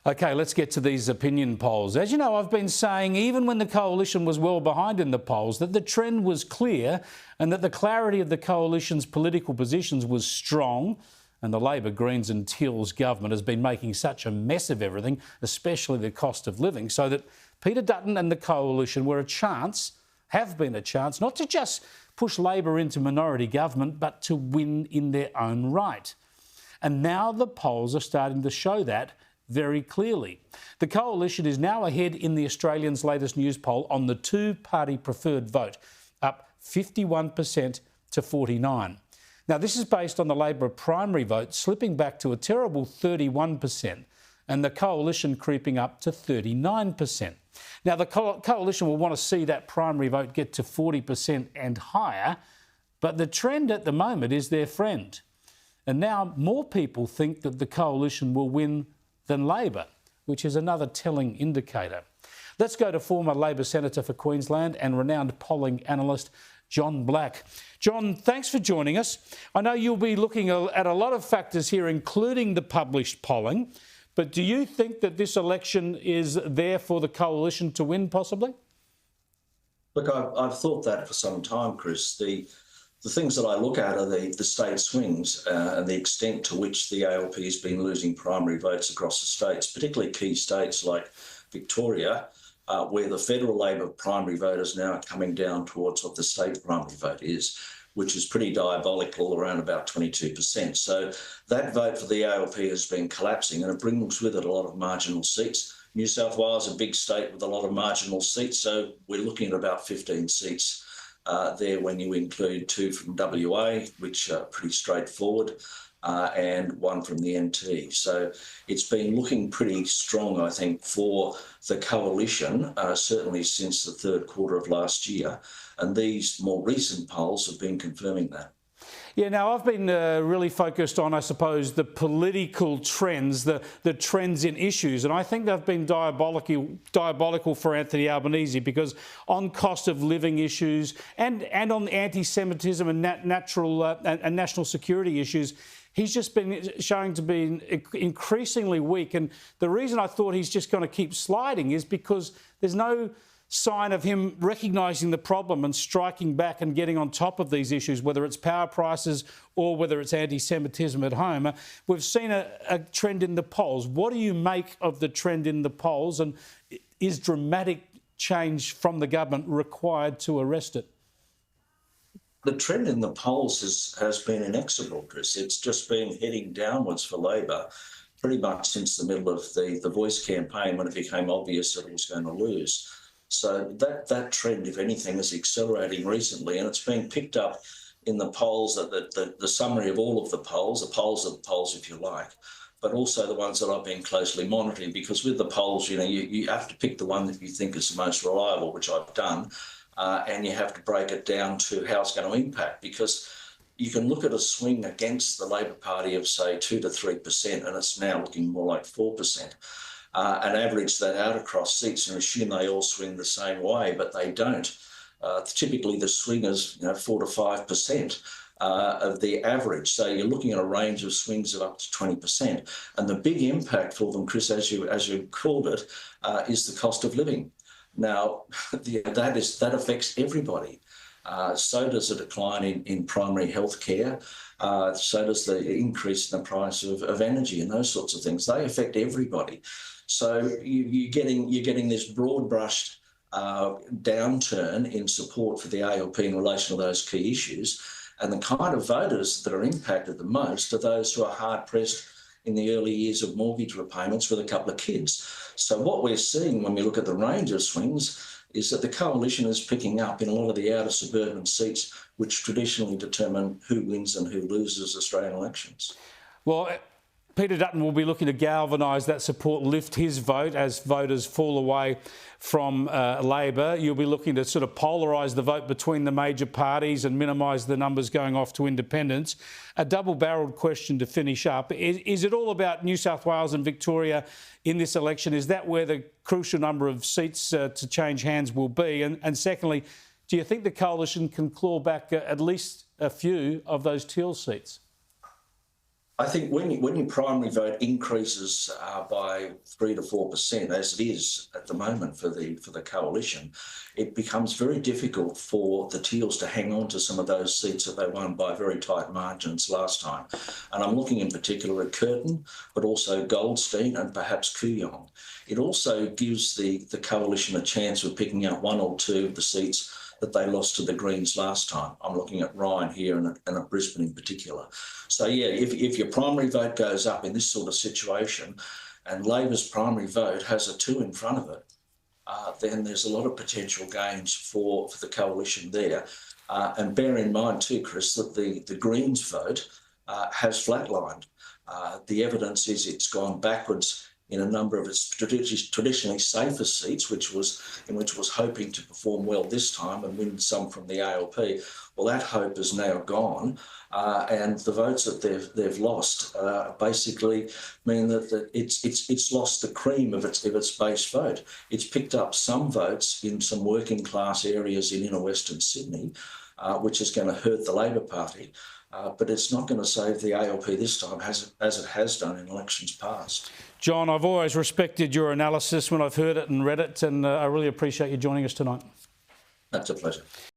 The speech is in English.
OK, let's get to these opinion polls. As you know, I've been saying, even when the coalition was well behind in the polls, that the trend was clear and that the clarity of the coalition's political positions was strong. And the Labor, Greens and Teals government has been making such a mess of everything, especially the cost of living, so that Peter Dutton and the coalition have been a chance, not to just push Labor into minority government, but to win in their own right. And now the polls are starting to show that very clearly. The coalition is now ahead in the Australian's latest Newspoll on the two-party preferred vote, up 51% to 49%. Now, this is based on the Labor primary vote slipping back to a terrible 31% and the coalition creeping up to 39%. Now, the coalition will want to see that primary vote get to 40% and higher, but the trend at the moment is their friend. And now more people think that the coalition will win than Labor, which is another telling indicator. Let's go to former Labor Senator for Queensland and renowned polling analyst John Black. John, thanks for joining us. I know you'll be looking at a lot of factors here, including the published polling, but do you think that this election is there for the coalition to win, possibly? Look, I've thought that for some time, Chris. The things that I look at are the state swings and the extent to which the ALP has been losing primary votes across the states, particularly key states like Victoria, where the federal Labor primary vote is now coming down towards what the state primary vote is, which is pretty diabolical, around about 22%. So that vote for the ALP has been collapsing, and it brings with it a lot of marginal seats. New South Wales is a big state with a lot of marginal seats, so we're looking at about 15 seats there when you include 2 from WA, which are pretty straightforward, and 1 from the NT. So it's been looking pretty strong, I think, for the coalition, certainly since the third quarter of last year. And these more recent polls have been confirming that. Yeah, now I've been really focused on, I suppose, the political trends, the trends in issues, and I think they've been diabolical for Anthony Albanese, because on cost of living issues and on anti-Semitism and national security issues, he's just been showing to be increasingly weak. And the reason I thought he's just going to keep sliding is because there's no sign of him recognising the problem and striking back and getting on top of these issues, whether it's power prices or whether it's anti-Semitism at home. We've seen a trend in the polls. What do you make of the trend in the polls, and is dramatic change from the government required to arrest it? The trend in the polls has been inexorable, Chris. It's just been heading downwards for Labor pretty much since the middle of the Voice campaign, when it became obvious that it was going to lose. So that trend, if anything, is accelerating recently, and it's being picked up in the polls, the summary of all of the polls of the polls, if you like, but also the ones that I've been closely monitoring, because with the polls, you have to pick the one that you think is the most reliable, which I've done, and you have to break it down to how it's going to impact, because you can look at a swing against the Labor Party of, say, 2 to 3%, and it's now looking more like 4%. And average that out across seats and assume they all swing the same way, but they don't. Typically, the swing is 4 to 5% of the average. So you're looking at a range of swings of up to 20%. And the big impact for them, Chris, as you called it, is the cost of living. Now, that affects everybody. So does a decline in primary health care. So does the increase in the price of energy and those sorts of things. They affect everybody. So you're getting this broad-brushed downturn in support for the ALP in relation to those key issues. And the kind of voters that are impacted the most are those who are hard-pressed in the early years of mortgage repayments with a couple of kids. So what we're seeing when we look at the range of swings is that the coalition is picking up in a lot of the outer suburban seats, which traditionally determine who wins and who loses Australian elections. Well, Peter Dutton will be looking to galvanise that support, lift his vote as voters fall away from Labor. You'll be looking to sort of polarise the vote between the major parties and minimise the numbers going off to independents. A double-barrelled question to finish up. Is it all about New South Wales and Victoria in this election? Is that where the crucial number of seats to change hands will be? And secondly, do you think the coalition can claw back at least a few of those Teal seats? I think when your primary vote increases by 3 to 4%, as it is at the moment for the coalition, it becomes very difficult for the Teals to hang on to some of those seats that they won by very tight margins last time. And I'm looking in particular at Curtin, but also Goldstein and perhaps Kooyong. It also gives the coalition a chance of picking up one or two of the seats that they lost to the Greens last time. I'm looking at Ryan here and at Brisbane in particular. So yeah, if your primary vote goes up in this sort of situation and Labor's primary vote has a 2 in front of it, then there's a lot of potential gains for the coalition there. And bear in mind too, Chris, that the Greens vote has flatlined. The evidence is it's gone backwards in a number of its traditionally safer seats, which was hoping to perform well this time and win some from the ALP. Well, that hope is now gone, and the votes that they've lost basically mean that it's lost the cream of its base vote. It's picked up some votes in some working class areas in inner Western Sydney, which is going to hurt the Labor Party. But it's not going to save the ALP this time, as it has done in elections past. John, I've always respected your analysis when I've heard it and read it, and I really appreciate you joining us tonight. That's a pleasure.